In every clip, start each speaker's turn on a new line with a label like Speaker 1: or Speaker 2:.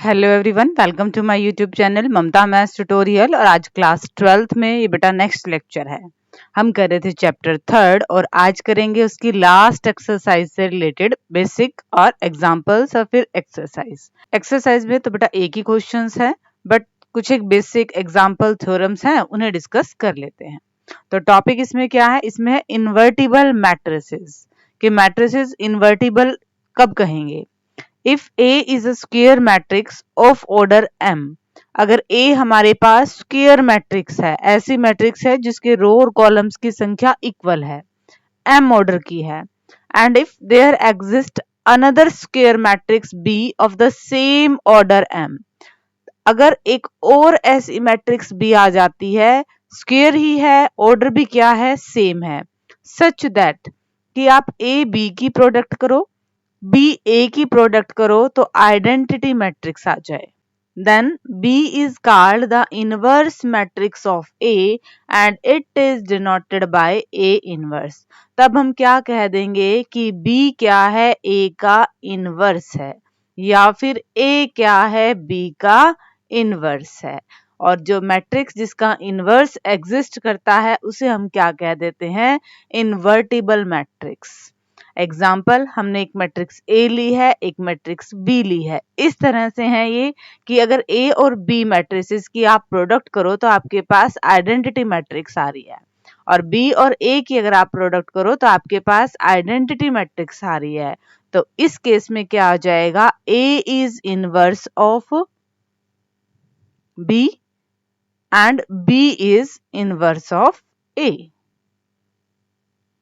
Speaker 1: Hello everyone, welcome to my YouTube channel Mamta maths tutorial. और आज class 12th में ये बेटा नेक्स्ट लेक्चर है। हम कर रहे थे चैप्टर 3 और आज करेंगे उसकी लास्ट एक्सरसाइज से रिलेटेड बेसिक और एग्जांपल्स और फिर एक्सरसाइज में तो बेटा एक ही क्वेश्चंस है, बट कुछ एक बेसिक एग्जांपल थ्योरम्स हैं, उन्हें डिस्कस कर लेते हैं। तो टॉपिक इसमें क्या है? इसमें है इन्वर्टिबल मैट्रिसेस। कि मैट्रिसेस इन्वर्टिबल कब कहेंगे? If A is a square matrix of order M, अगर A हमारे पास स्क्वायर मैट्रिक्स है, ऐसी मैट्रिक्स है जिसके रो और कॉलम्स की संख्या इक्वल है, M ऑर्डर की है, and if there exists another square matrix B of the same order M, अगर एक और ऐसी मैट्रिक्स B आ जाती है, स्क्वायर ही है, ऑर्डर भी क्या है? सेम है, सच दैट कि आप A B की प्रोडक्ट करो, बी ए की प्रोडक्ट करो तो आइडेंटिटी मैट्रिक्स आ जाए, then B is called the inverse matrix of A and it is denoted by A inverse. तब हम क्या कह देंगे कि बी क्या है? ए का इनवर्स है, या फिर ए क्या है? बी का इनवर्स है। और जो मैट्रिक्स जिसका इनवर्स एग्जिस्ट करता है उसे हम क्या कह देते हैं? Invertible matrix. एग्जाम्पल, हमने एक मैट्रिक्स ए ली है, एक मैट्रिक्स बी ली है। इस तरह से है ये कि अगर ए और बी मैट्रिसेस की आप प्रोडक्ट करो तो आपके पास आइडेंटिटी मैट्रिक्स आ रही है, और बी और ए की अगर आप प्रोडक्ट करो तो आपके पास आइडेंटिटी मैट्रिक्स आ रही है। तो इस केस में क्या आ जाएगा? A is inverse of B and B is inverse of A.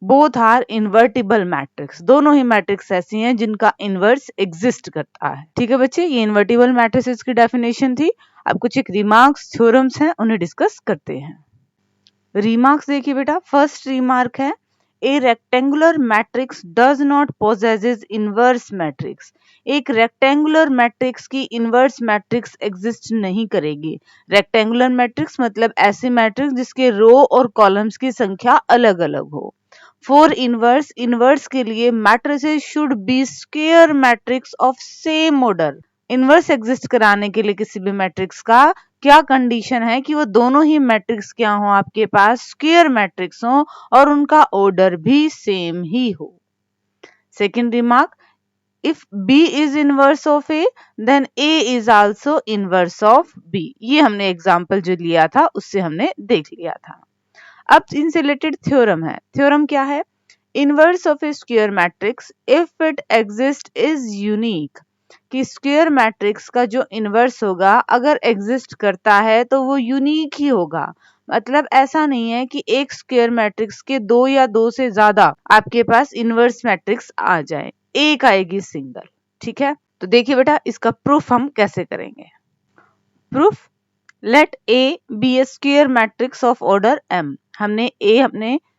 Speaker 1: Both are invertible matrix. दोनों ही मैट्रिक्स ऐसी हैं जिनका इनवर्स एग्जिस्ट करता है। ठीक है बच्चे, ये इन्वर्टिबल मैट्रिसेस की डेफिनेशन थी। अब कुछ एक रिमार्क्स थ्योरम्स हैं, उन्हें डिस्कस करते हैं। रिमार्क्स देखिए बेटा, फर्स्ट रिमार्क है ए rectangular matrix does not possesses inverse matrix. एक रेक्टेंगुलर मैट्रिक्स की इनवर्स मैट्रिक्स एग्जिस्ट नहीं करेगी। रेक्टेंगुलर मैट्रिक्स मतलब ऐसी मैट्रिक्स जिसके रो और कॉलम्स की संख्या अलग अलग हो। फॉर इनवर्स, इनवर्स के लिए matrices should be square matrix of same order. Inverse exist कराने के लिए किसी भी मैट्रिक्स का क्या कंडीशन है? कि वो दोनों ही मैट्रिक्स क्या हो? आपके पास स्क्वायर मैट्रिक्स हो और उनका ऑर्डर भी सेम ही हो। Second remark, if B is inverse of A, then A is also inverse of B। ये हमने एग्जाम्पल जो लिया था उससे हमने देख लिया था। अब इनसे रिलेटेड थ्योरम है। थ्योरम क्या है? Inverse of A square matrix if it exist is unique. कि स्क्वायर मैट्रिक्स का जो इनवर्स होगा अगर एग्जिस्ट करता है तो वो यूनिक ही होगा। मतलब ऐसा नहीं है कि एक स्क्वायर मैट्रिक्स के दो या दो से ज्यादा आपके पास इनवर्स मैट्रिक्स आ जाए, एक आएगी सिंगल। ठीक है, तो देखिए बेटा इसका प्रूफ हम कैसे करेंगे। Proof, let A be a square matrix of order m। हमने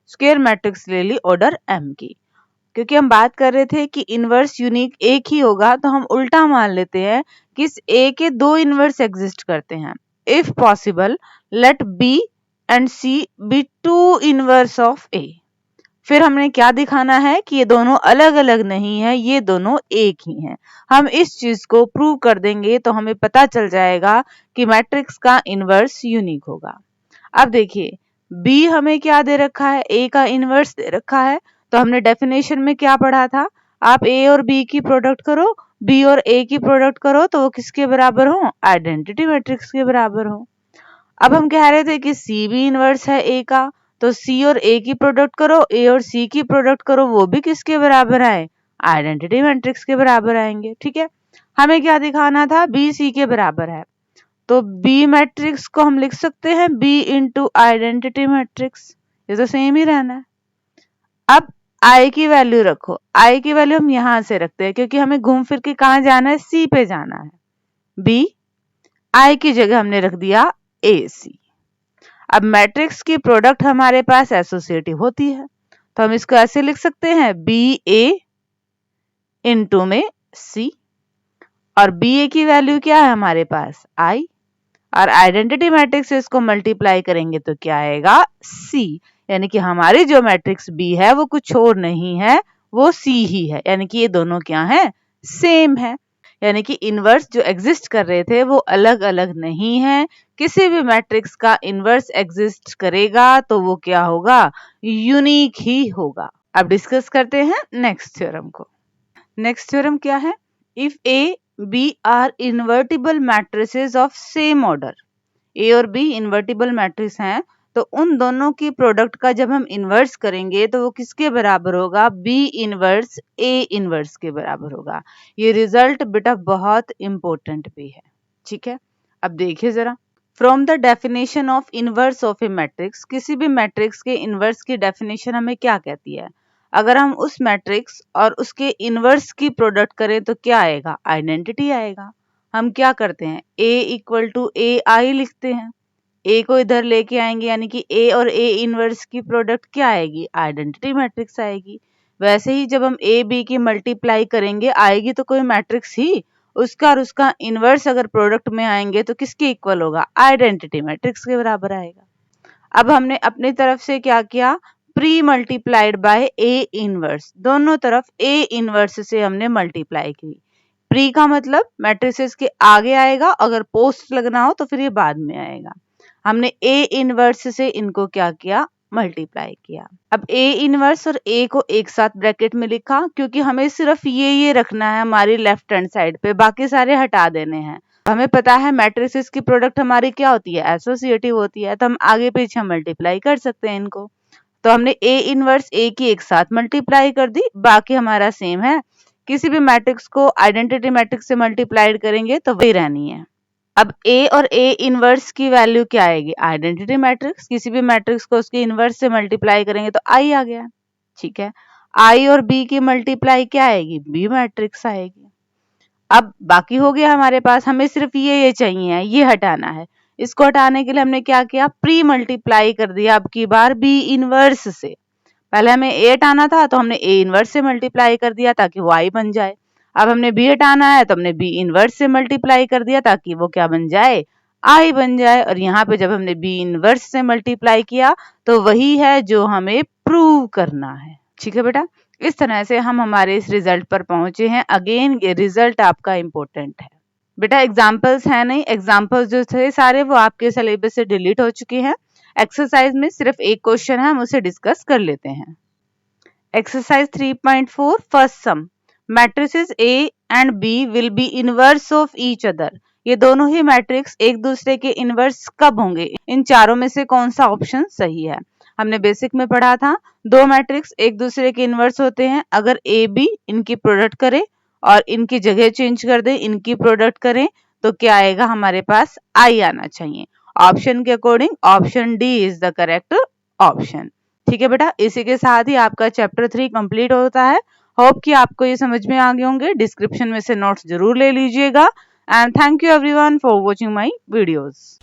Speaker 1: स्क्वायर मैट्रिक्स ले ली ऑर्डर m की, क्योंकि हम बात कर रहे थे कि इनवर्स यूनिक एक ही होगा, तो हम उल्टा मान लेते हैं कि इस a के दो इनवर्स एग्जिस्ट करते हैं। If possible let b and c be two inverse of a। फिर हमने क्या दिखाना है कि ये दोनों अलग अलग नहीं है, ये दोनों एक ही हैं। हम इस चीज को प्रूव कर देंगे तो हमें पता चल जाएगा कि मैट्रिक्स का इनवर्स यूनिक होगा। अब देखिए B हमें क्या दे रखा है? A का इनवर्स दे रखा है। तो हमने डेफिनेशन में क्या पढ़ा था? आप A और B की प्रोडक्ट करो, B और A की प्रोडक्ट करो तो वो किसके बराबर हो? आइडेंटिटी मैट्रिक्स के बराबर हो। अब हम कह रहे थे कि C भी इनवर्स है A का, तो C और A की प्रोडक्ट करो, A और C की प्रोडक्ट करो, वो भी किसके बराबर आए? आइडेंटिटी मैट्रिक्स के बराबर आएंगे। ठीक है, हमें क्या दिखाना था? B C के बराबर है, तो B मैट्रिक्स को हम लिख सकते हैं B इंटू आइडेंटिटी मैट्रिक्स। ये तो सेम ही रहना है। अब I की वैल्यू रखो, I की वैल्यू हम यहां से रखते हैं क्योंकि हमें घूम फिर के कहां जाना है? C पे जाना है। B, I की जगह हमने रख दिया AC। अब मैट्रिक्स की प्रोडक्ट हमारे पास एसोसिएटिव होती है, तो हम इसको ऐसे लिख सकते हैं BA इंटू में C, और BA की वैल्यू क्या है हमारे पास? I, और आइडेंटिटी मैट्रिक्स से इसको मल्टीप्लाई करेंगे तो क्या आएगा? C। यानी कि हमारी जो मैट्रिक्स B है वो कुछ और नहीं है, वो C ही है। यानी कि ये दोनों क्या है? सेम है। यानी कि इनवर्स जो एग्जिस्ट कर रहे थे वो अलग अलग नहीं है। किसी भी मैट्रिक्स का इनवर्स एग्जिस्ट करेगा तो वो क्या होगा, यूनिक ही होगा। अब डिस्कस करते हैं नेक्स्ट थ्योरम को। नेक्स्ट थ्योरम क्या है, if A B are invertible matrices of same order, A और बी इन्वर्टिबल मैट्रिक्स हैं तो उन दोनों की प्रोडक्ट का जब हम इन्वर्स करेंगे तो वो किसके बराबर होगा, बी इन्वर्स ए इन्वर्स के बराबर होगा। ये रिजल्ट बेटा बहुत इंपॉर्टेंट भी है, ठीक है। अब देखिए जरा, from the definition of inverse of A matrix, किसी भी मैट्रिक्स के इनवर्स की डेफिनेशन हमें क्या कहती है, अगर हम उस मैट्रिक्स और उसके इनवर्स की प्रोडक्ट करें तो क्या आएगा, आइडेंटिटी आएगा। हम क्या करते हैं, a इक्वल टू ए आई लिखते हैं, a को इधर लेके आएंगे यानी कि a और a इनवर्स की प्रोडक्ट क्या आएगी, आइडेंटिटी मैट्रिक्स आएगी। वैसे ही जब हम a b की मल्टीप्लाई करेंगे आएगी तो कोई मैट्रिक्स ही, उसका और उसका इनवर्स अगर प्रोडक्ट में आएंगे तो किसके इक्वल होगा, आइडेंटिटी मैट्रिक्स के बराबर आएगा। अब हमने अपनी तरफ से क्या किया, pre multiplied by A inverse, दोनों तरफ ए इनवर्स से हमने मल्टीप्लाई की। प्री का मतलब मैट्रिसेस के आगे आएगा, अगर पोस्ट लगना हो तो फिर ये बाद में आएगा। हमने ए इनवर्स से इनको क्या किया, मल्टीप्लाई किया। अब ए इनवर्स और ए को एक साथ ब्रैकेट में लिखा क्योंकि हमें सिर्फ ये रखना है हमारी लेफ्ट हैंड साइड पे, बाकी सारे हटा देने हैं। हमें पता है मैट्रिसेस की प्रोडक्ट हमारी क्या होती है, एसोसिएटिव होती है, तो हम आगे पीछे मल्टीप्लाई कर सकते हैं इनको। तो हमने ए इनवर्स ए की एक साथ मल्टीप्लाई कर दी, बाकी हमारा सेम है। किसी भी मैट्रिक्स को आइडेंटिटी मैट्रिक्स से मल्टीप्लाई करेंगे तो वही रहनी है। अब ए और ए इनवर्स की वैल्यू क्या आएगी, आइडेंटिटी मैट्रिक्स, किसी भी मैट्रिक्स को उसके इनवर्स से मल्टीप्लाई करेंगे तो आई आ गया, ठीक है। आई और बी की मल्टीप्लाई क्या आएगी, बी मैट्रिक्स आएगी। अब बाकी हो गया हमारे पास, हमें सिर्फ ये चाहिए, ये हटाना है। इसको हटाने के लिए हमने क्या किया, प्री मल्टीप्लाई कर दिया अब की बार बी इनवर्स से। पहले हमें ए हटाना था तो हमने ए इनवर्स से मल्टीप्लाई कर दिया ताकि वो आई बन जाए। अब हमने बी हटाना है तो हमने बी इनवर्स से मल्टीप्लाई कर दिया ताकि वो क्या बन जाए, आई बन जाए। और यहाँ पे जब हमने बी इनवर्स से मल्टीप्लाई किया तो वही है जो हमें प्रूव करना है, ठीक है बेटा। इस तरह से हम हमारे इस रिजल्ट पर पहुंचे हैं। अगेन ये रिजल्ट आपका इंपॉर्टेंट है बेटा। एग्जाम्पल्स है नहीं, एग्जाम्पल्स जो थे सारे वो आपके सिलेबस से डिलीट हो चुके हैं। एक्सरसाइज में सिर्फ एक क्वेश्चन है, हम उसे डिस्कस कर लेते हैं। Exercise 3.4 first sum, matrices A and B will be inverse of each other. ये दोनों ही मैट्रिक्स एक दूसरे के इनवर्स कब होंगे, इन चारों में से कौन सा ऑप्शन सही है। हमने बेसिक में पढ़ा था, दो मैट्रिक्स एक दूसरे के इनवर्स होते हैं, अगर A B इनकी प्रोडक्ट करे और इनकी जगह चेंज कर दे, इनकी प्रोडक्ट करें तो क्या आएगा, हमारे पास आई आना चाहिए। ऑप्शन के according option D is the correct option, ठीक है बेटा। इसी के साथ ही आपका चैप्टर 3 कंप्लीट होता है। होप कि आपको ये समझ में आ गए होंगे। डिस्क्रिप्शन में से नोट्स जरूर ले लीजिएगा। And thank you everyone for watching my videos.